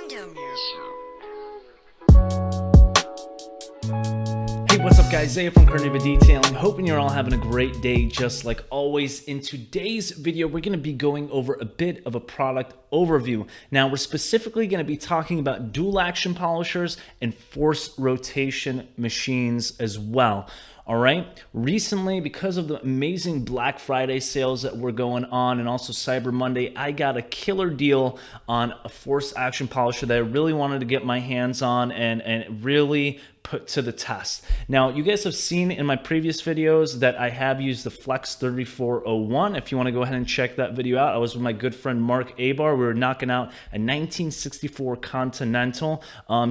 Random. Hey, what's up guys? Zay from CarNewba Detailing. Hoping you're all having a great day just like always. In today's video, we're going to be going over a bit of a product overview. Now, we're specifically going to be talking about dual action polishers and force rotation machines as well. All right. Recently, because of the amazing Black Friday sales that were going on and also Cyber Monday, I got a killer deal on a force action polisher that I really wanted to get my hands on and really put to the test. Now, you guys have seen in my previous videos that I have used the Flex 3401. If you want to go ahead and check that video out, I was with my good friend Mark Abar. We were knocking out a 1964 Continental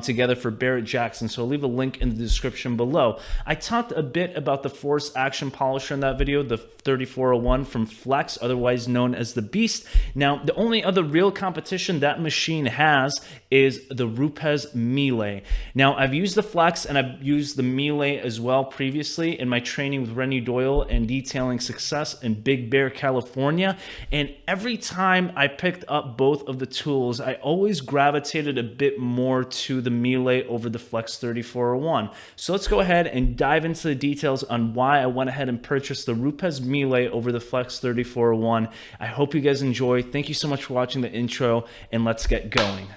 together for Barrett Jackson. So I'll leave a link in the description below. I talked a bit about the force action polisher in that video, the 3401 from Flex, otherwise known as the Beast. Now, the only other real competition that machine has is the Rupes Mille. Now, I've used the Flex and I've used the Mille as well previously in my training with Rennie Doyle and Detailing Success in Big Bear, California. And every time I picked up both of the tools, I always gravitated a bit more to the Mille over the Flex 3401. So let's go ahead and dive into the details on why I went ahead and purchased the Rupes Mille over the Flex 3401. I hope you guys enjoy. Thank you so much for watching the intro, and let's get going.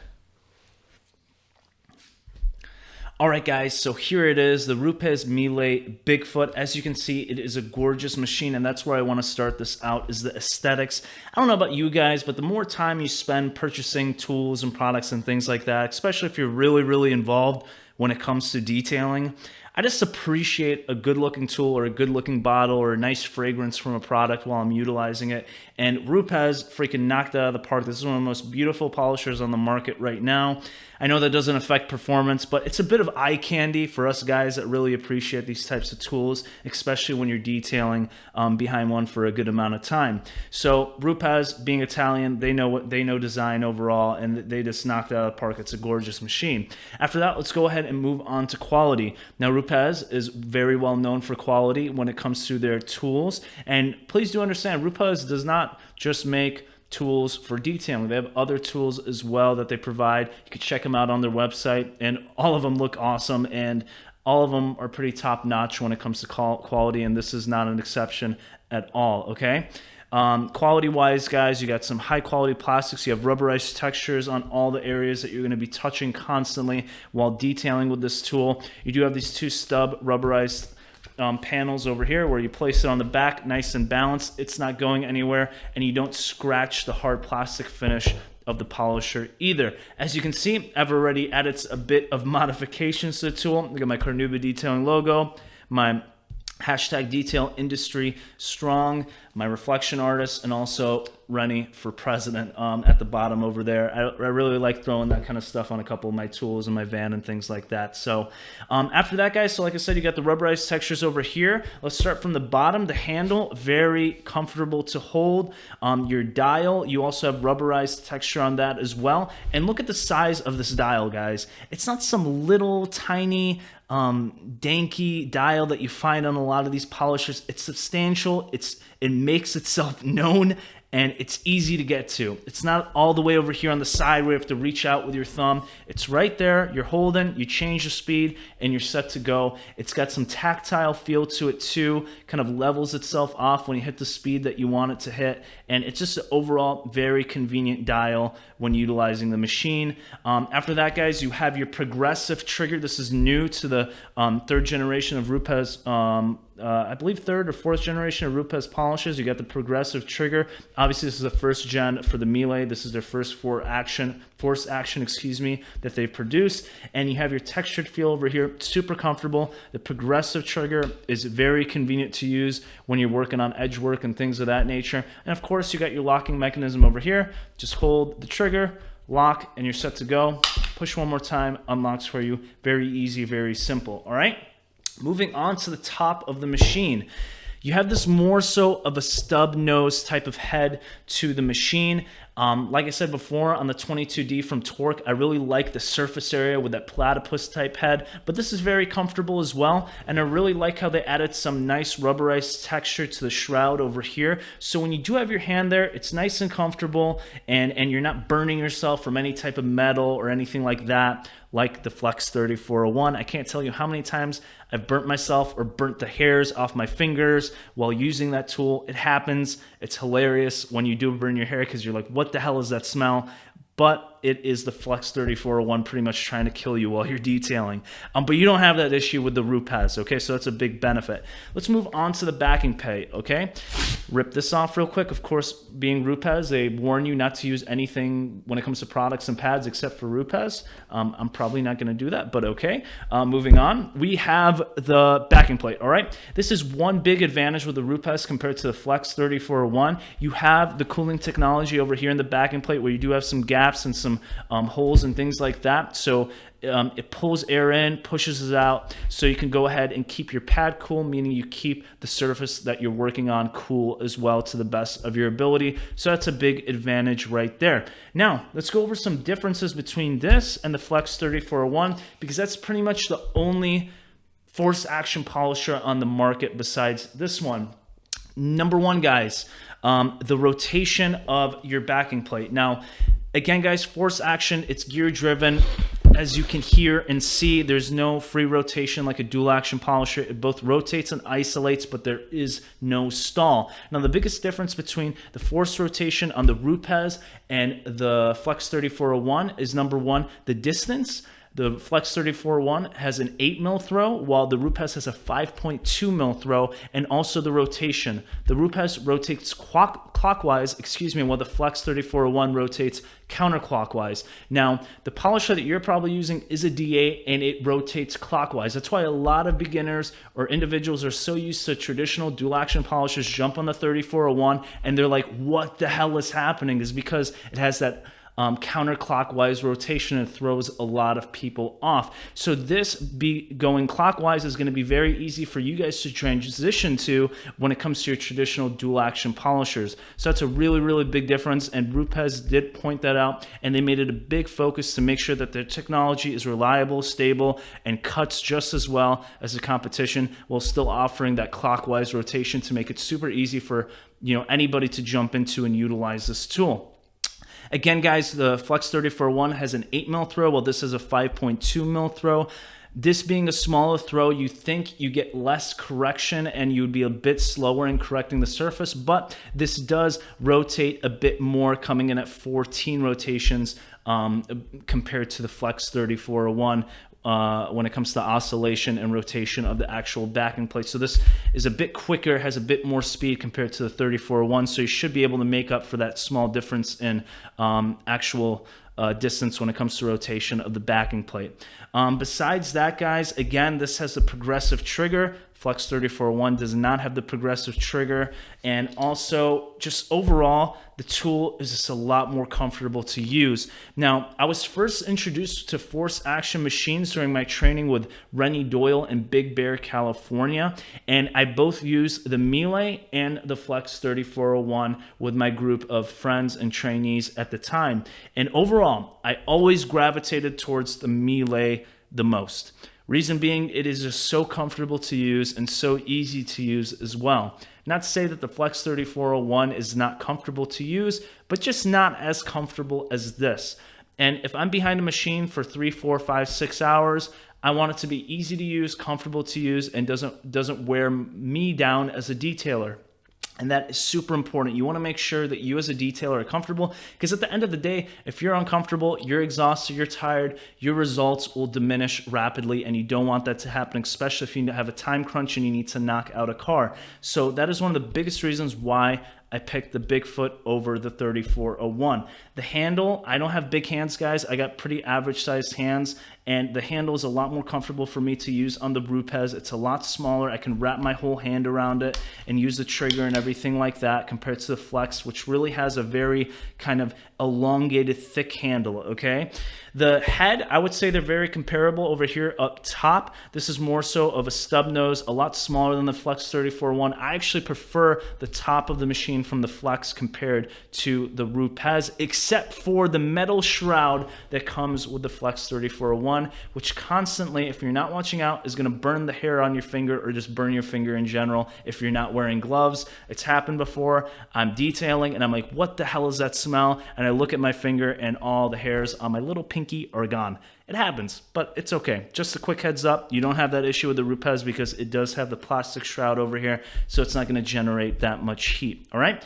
All right, guys, so here it is, the Rupes Mille Bigfoot. As you can see, it is a gorgeous machine, and that's where I want to start this out, is the aesthetics. I don't know about you guys, but the more time you spend purchasing tools and products and things like that, especially if you're really involved when it comes to detailing, I just appreciate a good-looking tool or a good-looking bottle or a nice fragrance from a product while I'm utilizing it. And Rupes freaking knocked it out of the park. This is one of the most beautiful polishers on the market right now. I know that doesn't affect performance, but it's a bit of eye candy for us guys that really appreciate these types of tools, especially when you're detailing behind one for a good amount of time. So Rupes, being Italian, they know design overall, and they just knocked it out of the park. It's a gorgeous machine. After that, let's go ahead and move on to quality. Now, Rupes is very well known for quality when it comes to their tools, and please do understand, Rupes does not just make tools for detailing. They have other tools as well that they provide. You can check them out on their website, and all of them look awesome, and all of them are pretty top notch when it comes to quality, and this is not an exception at all, okay? Quality wise, guys, you got some high quality plastics. You have rubberized textures on all the areas that you're going to be touching constantly while detailing with this tool. You do have these two stub rubberized panels over here where you place it on the back, nice and balanced. It's not going anywhere, and you don't scratch the hard plastic finish of the polisher either. As you can see, I've already added a bit of modifications to the tool. Look at my CarNewba Detailing logo, my hashtag detail industry strong, my reflection artist, and also Rennie for president at the bottom over there. I really like throwing that kind of stuff on a couple of my tools in my van and things like that. So after that, guys, so like I said, you got the rubberized textures over here. Let's start from the bottom. The handle, very comfortable to hold. Your dial, you also have rubberized texture on that as well. And look at the size of this dial, guys. It's not some little tiny danky dial that you find on a lot of these polishers. It's substantial. It makes itself known, and it's easy to get to. It's not all the way over here on the side where you have to reach out with your thumb. It's right there. You're holding, you change the speed, and you're set to go. It's got some tactile feel to it too, kind of levels itself off when you hit the speed that you want it to hit, and it's just an overall very convenient dial when utilizing the machine. After that, guys, you have your progressive trigger. This is new to the third generation of Rupes, I believe third or fourth generation of Rupes polishes. You got the progressive trigger. Obviously, this is the first gen for the Mille. This is their first force action, that they've produced. And you have your textured feel over here, super comfortable. The progressive trigger is very convenient to use when you're working on edge work and things of that nature. And of course, you got your locking mechanism over here. Just hold the trigger, lock, and you're set to go. Push one more time, unlocks for you. Very easy, very simple, all right? Moving on to the top of the machine. You have this more so of a stub nose type of head to the machine. Like I said before, on the 22D from Torq, I really like the surface area with that platypus type head, but this is very comfortable as well. And I really like how they added some nice rubberized texture to the shroud over here. So when you do have your hand there, it's nice and comfortable, and you're not burning yourself from any type of metal or anything like that, like the Flex 3401. I can't tell you how many times I've burnt myself or burnt the hairs off my fingers while using that tool. It happens. It's hilarious when you do burn your hair because you're like, what the hell is that smell? But it is the Flex 3401 pretty much trying to kill you while you're detailing. But you don't have that issue with the Rupes, okay? So that's a big benefit. Let's move on to the backing plate, okay? Rip this off real quick. Of course, being Rupes, they warn you not to use anything when it comes to products and pads except for Rupes. I'm probably not going to do that, but okay. Moving on, we have the backing plate, all right? This is one big advantage with the Rupes compared to the Flex 3401. You have the cooling technology over here in the backing plate where you do have some gaps and some holes and things like that. So it pulls air in, pushes it out, so you can go ahead and keep your pad cool, meaning you keep the surface that you're working on cool as well to the best of your ability. So that's a big advantage right there. Now, let's go over some differences between this and the Flex 3401, because that's pretty much the only force action polisher on the market besides this one. Number one, guys, the rotation of your backing plate. Now, again, guys, force action, it's gear driven. As you can hear and see, there's no free rotation like a dual action polisher. It both rotates and isolates, but there is no stall. Now, the biggest difference between the force rotation on the Rupes and the Flex 3401 is, number one, the distance. The Flex 3401 has an 8 mil throw, while the Rupes has a 5.2 mil throw, and also the rotation. The Rupes rotates clockwise, while the Flex 3401 rotates counterclockwise. Now, the polisher that you're probably using is a D8, and it rotates clockwise. That's why a lot of beginners or individuals are so used to traditional dual action polishers jump on the 3401, and they're like, what the hell is happening? Is because it has that counterclockwise rotation, and throws a lot of people off. So this going clockwise is going to be very easy for you guys to transition to when it comes to your traditional dual action polishers. So that's a really, really big difference, and Rupes did point that out, and they made it a big focus to make sure that their technology is reliable, stable, and cuts just as well as the competition, while still offering that clockwise rotation to make it super easy for anybody to jump into and utilize this tool. Again, guys, the Flex 3401 has an 8 mil throw, while this is a 5.2 mil throw. This being a smaller throw, you think you get less correction and you would be a bit slower in correcting the surface, but this does rotate a bit more, coming in at 14 rotations compared to the Flex 3401. When it comes to oscillation and rotation of the actual backing plate. So this is a bit quicker, has a bit more speed compared to the 3401, so you should be able to make up for that small difference in actual distance when it comes to rotation of the backing plate. Besides that, guys, again, this has the progressive trigger. Flex 3401 does not have the progressive trigger, and also just overall the tool is just a lot more comfortable to use. Now, I was first introduced to force action machines during my training with Rennie Doyle in Big Bear, California, and I both used the Mille and the Flex 3401 with my group of friends and trainees at the time. And overall, I always gravitated towards the Mille the most. Reason being, it is just so comfortable to use and so easy to use as well. Not to say that the Flex 3401 is not comfortable to use, but just not as comfortable as this. And if I'm behind a machine for 3, 4, 5, 6 hours, I want it to be easy to use, comfortable to use, and doesn't wear me down as a detailer. And that is super important. You want to make sure that you as a detailer are comfortable, because at the end of the day, if you're uncomfortable, you're exhausted, you're tired, your results will diminish rapidly, and you don't want that to happen, especially if you have a time crunch and you need to knock out a car. So that is one of the biggest reasons why I picked the Bigfoot over the 3401. The handle, I don't have big hands, guys. I got pretty average sized hands, and the handle is a lot more comfortable for me to use on the Rupes. It's a lot smaller. I can wrap my whole hand around it and use the trigger and everything like that, compared to the Flex, which really has a very kind of elongated, thick handle, okay? The head, I would say they're very comparable over here up top. This is more so of a stub nose, a lot smaller than the Flex 3401. I actually prefer the top of the machine from the Flex compared to the Rupes, except for the metal shroud that comes with the Flex 3401, which constantly, if you're not watching out, is going to burn the hair on your finger or just burn your finger in general if you're not wearing gloves. It's happened before. I'm detailing and I'm like, what the hell is that smell? And I look at my finger and all the hairs on my little pinky are gone. It happens, but it's okay. Just a quick heads up, you don't have that issue with the Rupes because it does have the plastic shroud over here, so it's not going to generate that much heat, all right?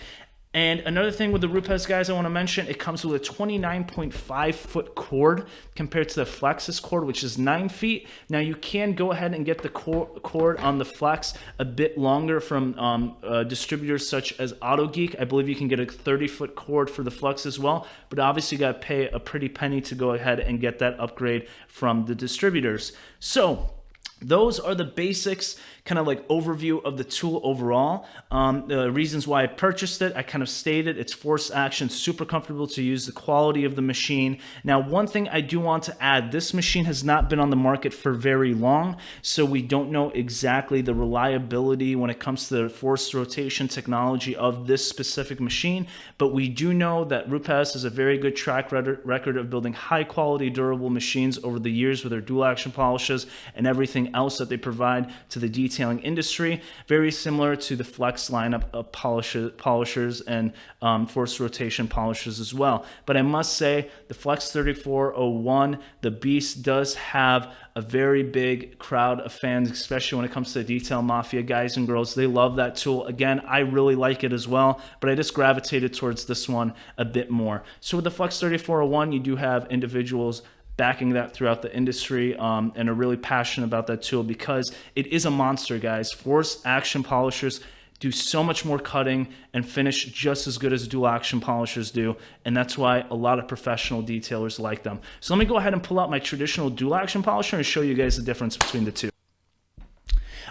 And another thing with the Rupes, guys, I want to mention, it comes with a 29.5 foot cord compared to the Flex's cord, which is 9 feet. Now, you can go ahead and get the cord on the Flex a bit longer from distributors such as AutoGeek. I believe you can get a 30-foot cord for the Flex as well, but obviously you got to pay a pretty penny to go ahead and get that upgrade from the distributors. So those are the basics, kind of like overview of the tool overall. The reasons why I purchased it, I kind of stated. It's force action, super comfortable to use, the quality of the machine. Now, one thing I do want to add, this machine has not been on the market for very long, so we don't know exactly the reliability when it comes to the forced rotation technology of this specific machine, but we do know that Rupes has a very good track record of building high quality, durable machines over the years with their dual action polishes and everything else that they provide to the detailing industry. Very similar to the Flex lineup of polishers and forced rotation polishers as well. But I must say, the Flex 3401, the Beast, does have a very big crowd of fans, especially when it comes to the detail mafia guys and girls. They love that tool. Again, I really like it as well, but I just gravitated towards this one a bit more. So with the Flex 3401, you do have individuals backing that throughout the industry and are really passionate about that tool because it is a monster, guys. Force action polishers do so much more cutting and finish just as good as dual action polishers do, and that's why a lot of professional detailers like them. So let me go ahead and pull out my traditional dual action polisher and show you guys the difference between the two.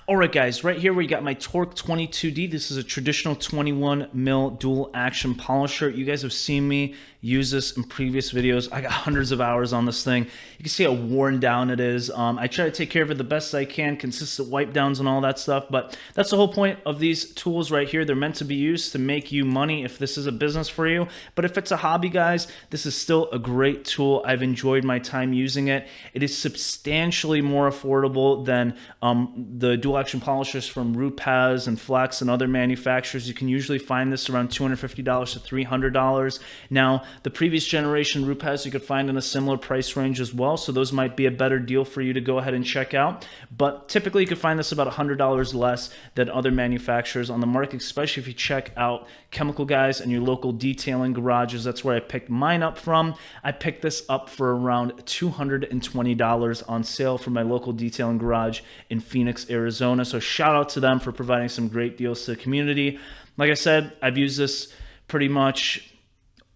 All right, guys, right here we got my Torq 22D. This is a traditional 21 mil dual action polisher. You guys have seen me use this in previous videos. I got hundreds of hours on this thing. You can see how worn down it is. I try to take care of it the best I can, consistent wipe downs and all that stuff, but that's the whole point of these tools right here. They're meant to be used to make you money if this is a business for you. But if it's a hobby, guys, this is still a great tool. I've enjoyed my time using it. It is substantially more affordable than the dual action polishers from Rupes and Flex and other manufacturers. You can usually find this around $250 to $300. Now, the previous generation Rupes you could find in a similar price range as well, so those might be a better deal for you to go ahead and check out. But typically you could find this about $100 less than other manufacturers on the market, especially if you check out Chemical Guys and your local detailing garages. That's where I picked mine up from. I picked this up for around $220 on sale from my local detailing garage in Phoenix, Arizona. So shout out to them for providing some great deals to the community. Like I said, I've used this pretty much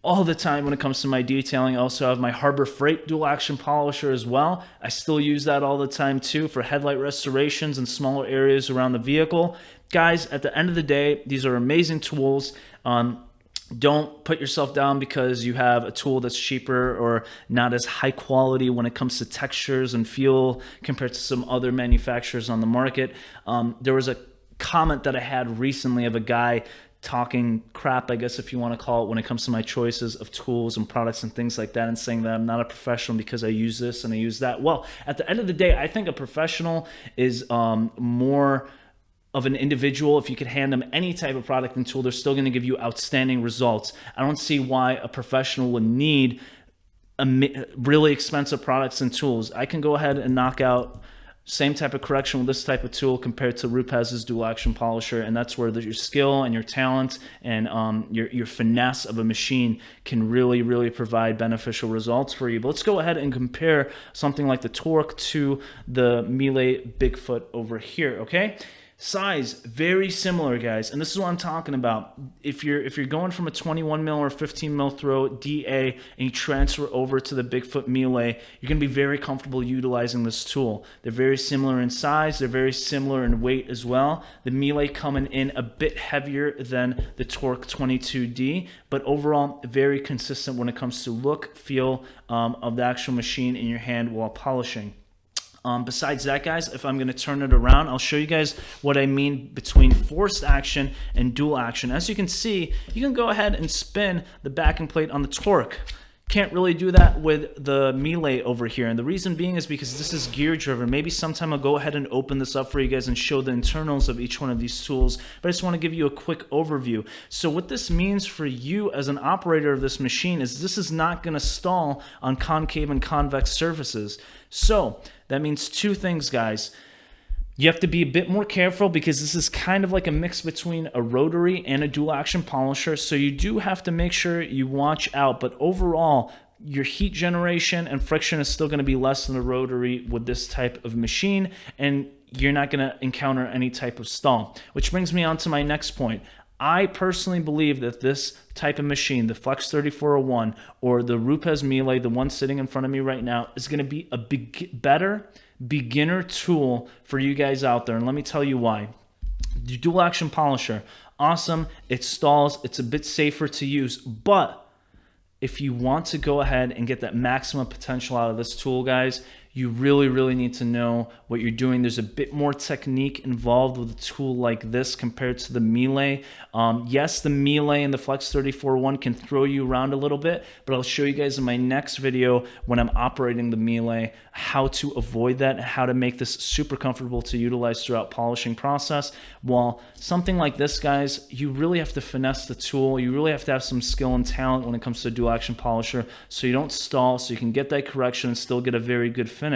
all the time when it comes to my detailing. I also have my Harbor Freight dual action polisher as well. I still use that all the time too for headlight restorations and smaller areas around the vehicle. Guys, at the end of the day, these are amazing tools. Don't put yourself down because you have a tool that's cheaper or not as high quality when it comes to textures and feel compared to some other manufacturers on the market. There was a comment that I had recently of a guy talking crap, I guess if you want to call it, when it comes to my choices of tools and products and things like that, and saying that I'm not a professional because I use this and I use that. Well, at the end of the day, I think a professional is more of an individual. If you could hand them any type of product and tool, they're still going to give you outstanding results. I don't see why a professional would need really expensive products and tools. I can go ahead and knock out same type of correction with this type of tool compared to Rupes' dual action polisher, and that's where your skill and your talent and your finesse of a machine can really provide beneficial results for you. But let's go ahead and compare something like the Torq to the Mille Bigfoot over here, okay? Size, very similar, guys, and this is what I'm talking about. If you're going from a 21 mil or 15 mil throw DA and you transfer over to the Bigfoot Mille, you're going to be very comfortable utilizing this tool. They're very similar in size, they're very similar in weight as well. The Mille coming in a bit heavier than the Torq 22D, but overall very consistent when it comes to look, feel of the actual machine in your hand while polishing. Besides that, guys, if I'm going to turn it around, I'll show you guys what I mean between forced action and dual action. As you can see, you can go ahead and spin the backing plate on the Torq. Can't really do that with the Mille over here, and the reason being is because this is gear driven. Maybe sometime I'll go ahead and open this up for you guys and show the internals of each one of these tools, but I just want to give you a quick overview. So what this means for you as an operator of this machine is this is not going to stall on concave and convex surfaces. So that means two things, guys. You have to be a bit more careful because this is kind of like a mix between a rotary and a dual action polisher. So you do have to make sure you watch out. But overall, your heat generation and friction is still going to be less than a rotary with this type of machine. And you're not going to encounter any type of stall. Which brings me on to my next point. I personally believe that this type of machine, the Flex 3401 or the Rupes Mille, the one sitting in front of me right now, is going to be a better beginner tool for you guys out there. And let me tell you why. The dual action polisher, awesome. It stalls. It's a bit safer to use. But if you want to go ahead and get that maximum potential out of this tool, guys, you really need to know what you're doing. There's a bit more technique involved with a tool like this compared to the Mille. Yes, the Mille and the Flex 3401 can throw you around a little bit, but I'll show you guys in my next video when I'm operating the Mille how to avoid that and how to make this super comfortable to utilize throughout polishing process. While something like this, guys, you really have to finesse the tool. You really have to have some skill and talent when it comes to a dual action polisher so you don't stall, so you can get that correction and still get a very good finish.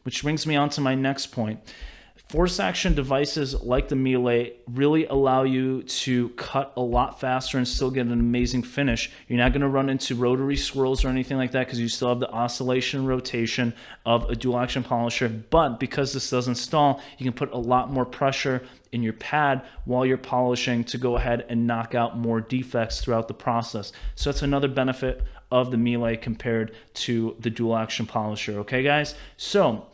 Which brings me on to my next point. Force action devices like the Mille really allow you to cut a lot faster and still get an amazing finish. You're not going to run into rotary swirls or anything like that because you still have the oscillation and rotation of a dual action polisher. But because this doesn't stall, you can put a lot more pressure in your pad while you're polishing to go ahead and knock out more defects throughout the process. So that's another benefit of the Mille compared to the dual action polisher. Okay, guys? So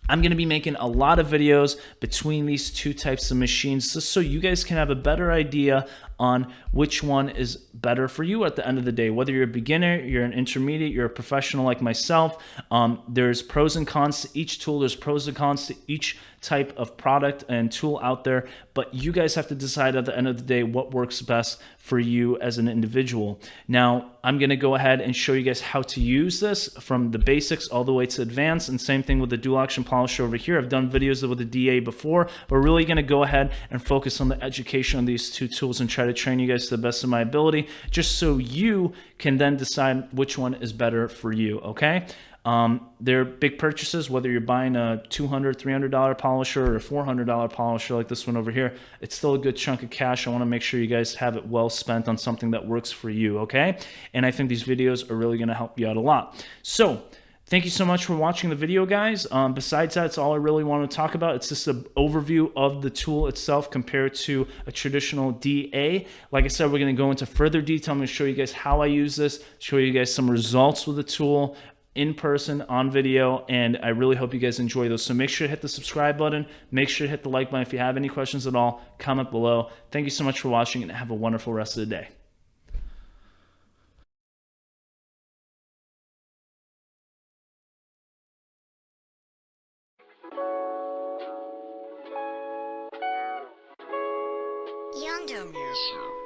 I'm going to be making a lot of videos between these two types of machines just so you guys can have a better idea on which one is better for you at the end of the day. Whether you're a beginner, you're an intermediate, you're a professional like myself, there's pros and cons to each tool. There's pros and cons to each type of product and tool out there, but you guys have to decide at the end of the day what works best for you as an individual. Now, I'm going to go ahead and show you guys how to use this from the basics all the way to advanced, and same thing with the dual action polisher over here. I've done videos with the DA before, but we're really going to go ahead and focus on the education on these two tools and try to train you guys to the best of my ability, just so you can then decide which one is better for you, okay? They're big purchases, whether you're buying a $200, $300 polisher or a $400 polisher like this one over here. It's still a good chunk of cash. I want to make sure you guys have it well spent on something that works for you, okay? And I think these videos are really going to help you out a lot. So thank you so much for watching the video, guys. Besides that, it's all I really want to talk about. It's just an overview of the tool itself compared to a traditional DA. Like I said, we're going to go into further detail. I'm going to show you guys how I use this, show you guys some results with the tool in person, on video, and I really hope you guys enjoy those. So make sure to hit the subscribe button. Make sure to hit the like button. If you have any questions at all, comment below. Thank you so much for watching, and have a wonderful rest of the day. Yonder music.